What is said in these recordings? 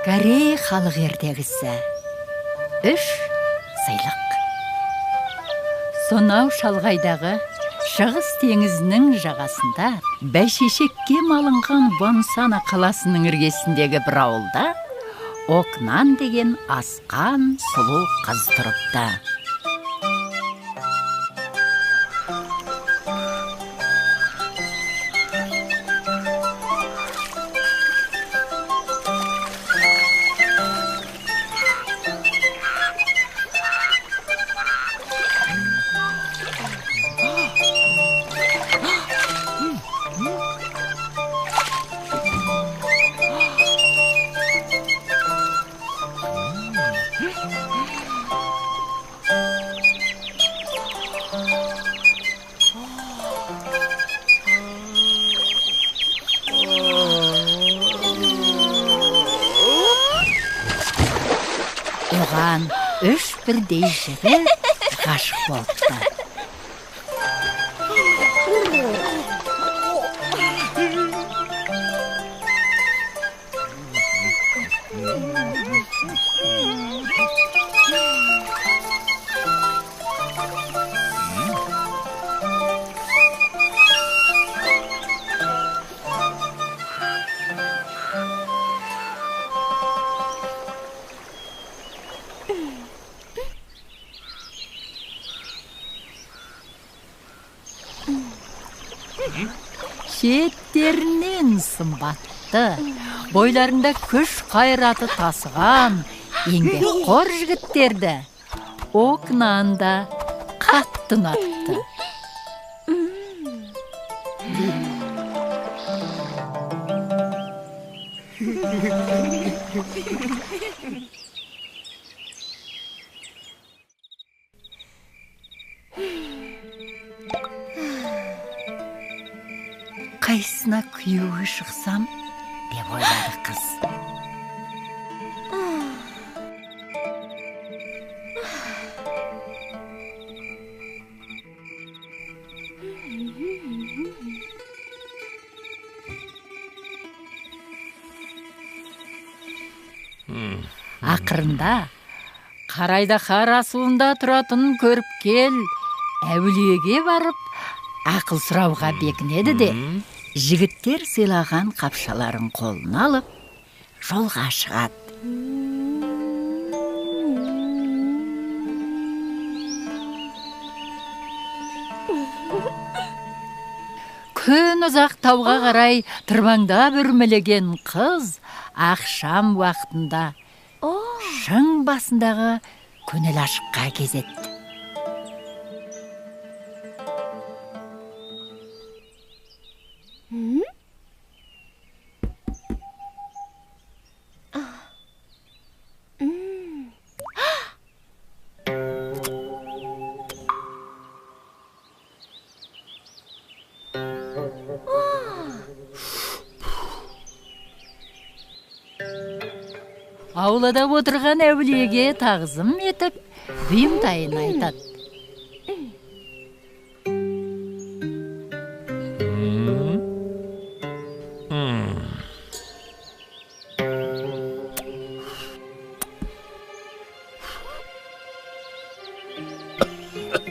Корей халық ертегісі. 3 сыйлық. Сонау шалғайдағы Шығыс теңізінің жағасында бәйшешекке малынған Бонсана қаласының іргесіндегі бір ауылда Окнан деген асқан сұлу қыз тұрыпты. Оған 3 бірдей жігіт ғашық болыпты. Шеттерінен сымбатты, бойларында күш қайраты тасыған еңбекқор жігіттерді Окнанда қатты ұнатты. Қайсына күйеуге шықсам деп ойлады қыз. Ақырында Қарайда қара суында тұратын көріпкел әулиеге барып ақыл сұрауға бекінеді де, жігіттер сыйлаған қапшаларын қолына алып, жолға шығады. Күн ұзақ тауға қарай тырбаңдап үрмелеген қыз ақшам уақытында шың басындағы көңіл ашыққа кезетті. Аулада отырған әулиеге тағзым етіп, бұйымтайын айтады.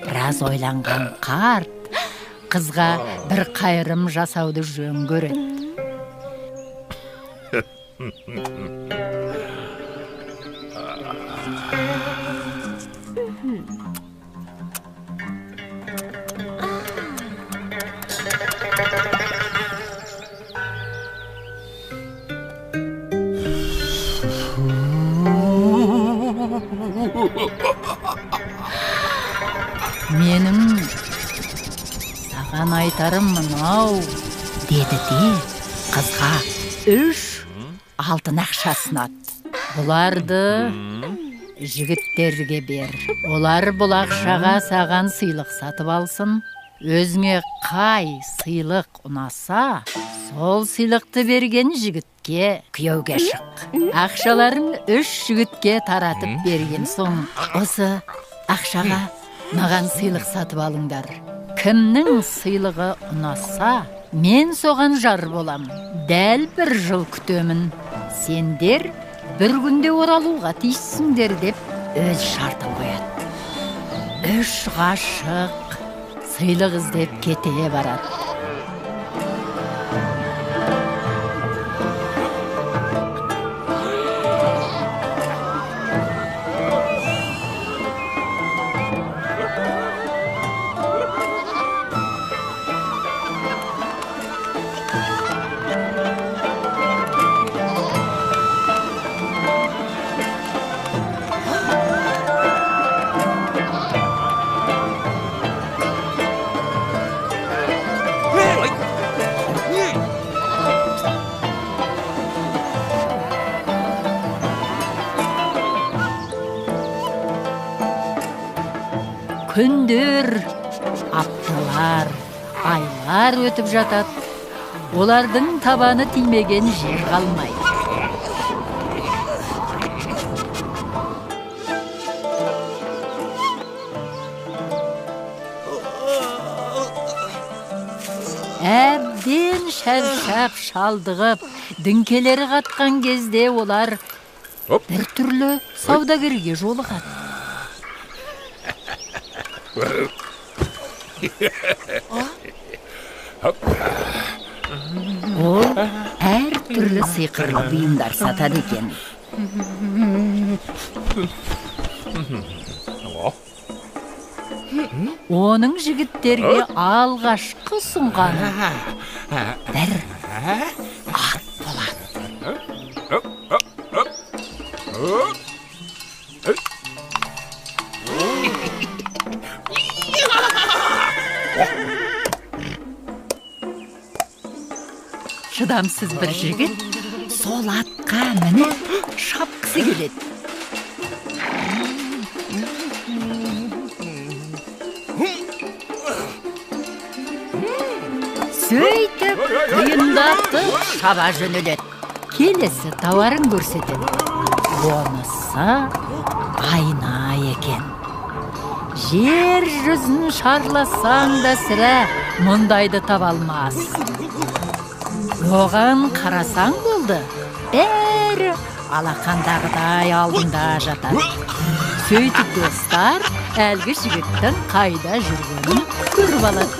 Біраз ойланған қарт қызға бір қайырым жасауды жөн көреді. Менің саған айтарым мынау, деді де қызға 3 алтын ақша ұсынады. Бұларды жігіттерге бер. Олар бұл ақшаға саған сыйлық сатып алсын. Өзіңе қай сыйлық ұнаса, сол сыйлықты берген жігітке күйеуге шық. Ақшаларын 3 жігітке таратып берген соң, осы ақшаға маған сыйлық сатып алыңдар. Кімнің сыйлығы ұнаса, мен соған жар болам. Дәл 1 жыл күтемін. Сендер бір күнде оралуға тиіссіңдер деп өз шартын қояды. 3 ғашық сыйлық іздеп кете барады. Күндер, апталар, айлар өтіп жатады. Олардың табаны тимеген жер қалмайды. Әбден шаршап шалдығып, діңкелері қатқан кезде олар бір түрлі саудагерге жолығады. Ол әр түрлі сиқырлы бұйымдар сатады екен. Оның жігіттерге алғашқы ұсынғаны бір ат болады. Шыдамсыз бір жігіт сол атқа мініп шапқысы келеді. Сөйтіп құйындатып шаба жөнеледі. Келесі тауарын көрсетеді. Онысы айна екен. Жер жүзін шарласаң да сірә мұндайды таба алмассың. Оған қарасаң болды, бәрі алақандағыдай алдында жатады. Сөйтіп достар әлгі жігіттің қайда жүргенін көріп алады.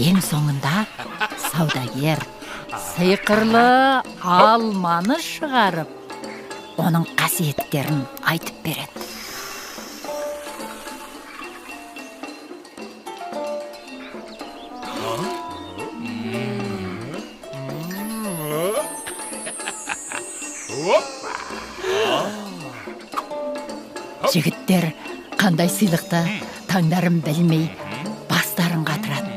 Ең соңында саудагер сиқырлы алманы шығарып, оның қасиеттерін айтып береді. Жігіттер қандай сыйлықты таңдарын білмей бастарын қатырады.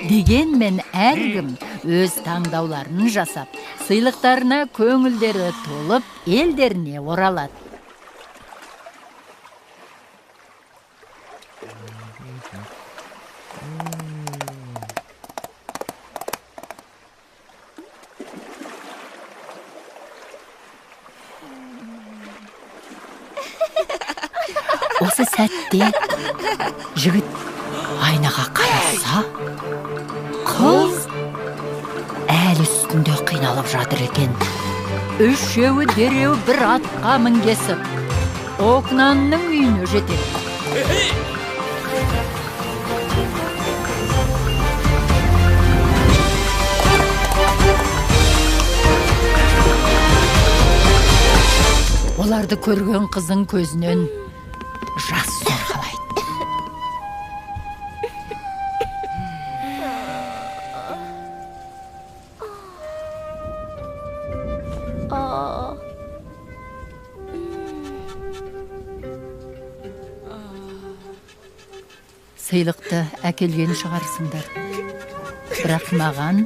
Дегенмен әркім өз таңдауларын жасап, сыйлықтарына көңілдері толып, елдеріне оралады. Осы сәтте жігіт айнаға қараса, қыз әл үстінде қиналып жатыр екен. Үшеуі дереу бір атқа мінгесіп, Окнанның үйіне жетеді. Оларды көрген қыздың көзінен жас сорғалайды. сыйлықты әкелген шығарсыңдар. Бірақ маған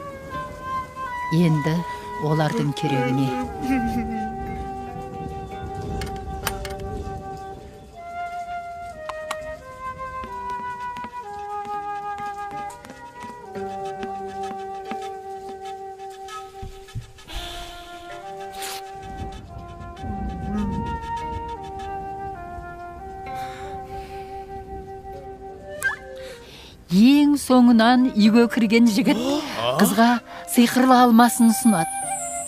енді олардың керегіне. Ең соңынан үйге кірген жігіт қызға сиқырлы алмасын ұсынады.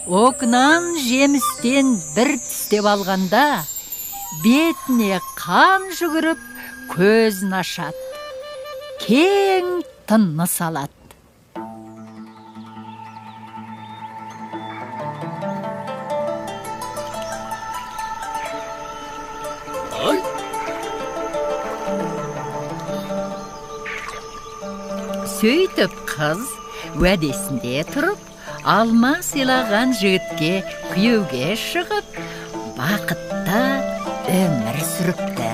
Окынан жемістен бір тістеп алғанда бетіне қан жүгіріп көзін ашады. Кең тыныс алады. Сөйтіп қыз уәдесінде тұрып, алма сыйлаған жігітке күйеуге шығып, бақытта өмір сүріпті.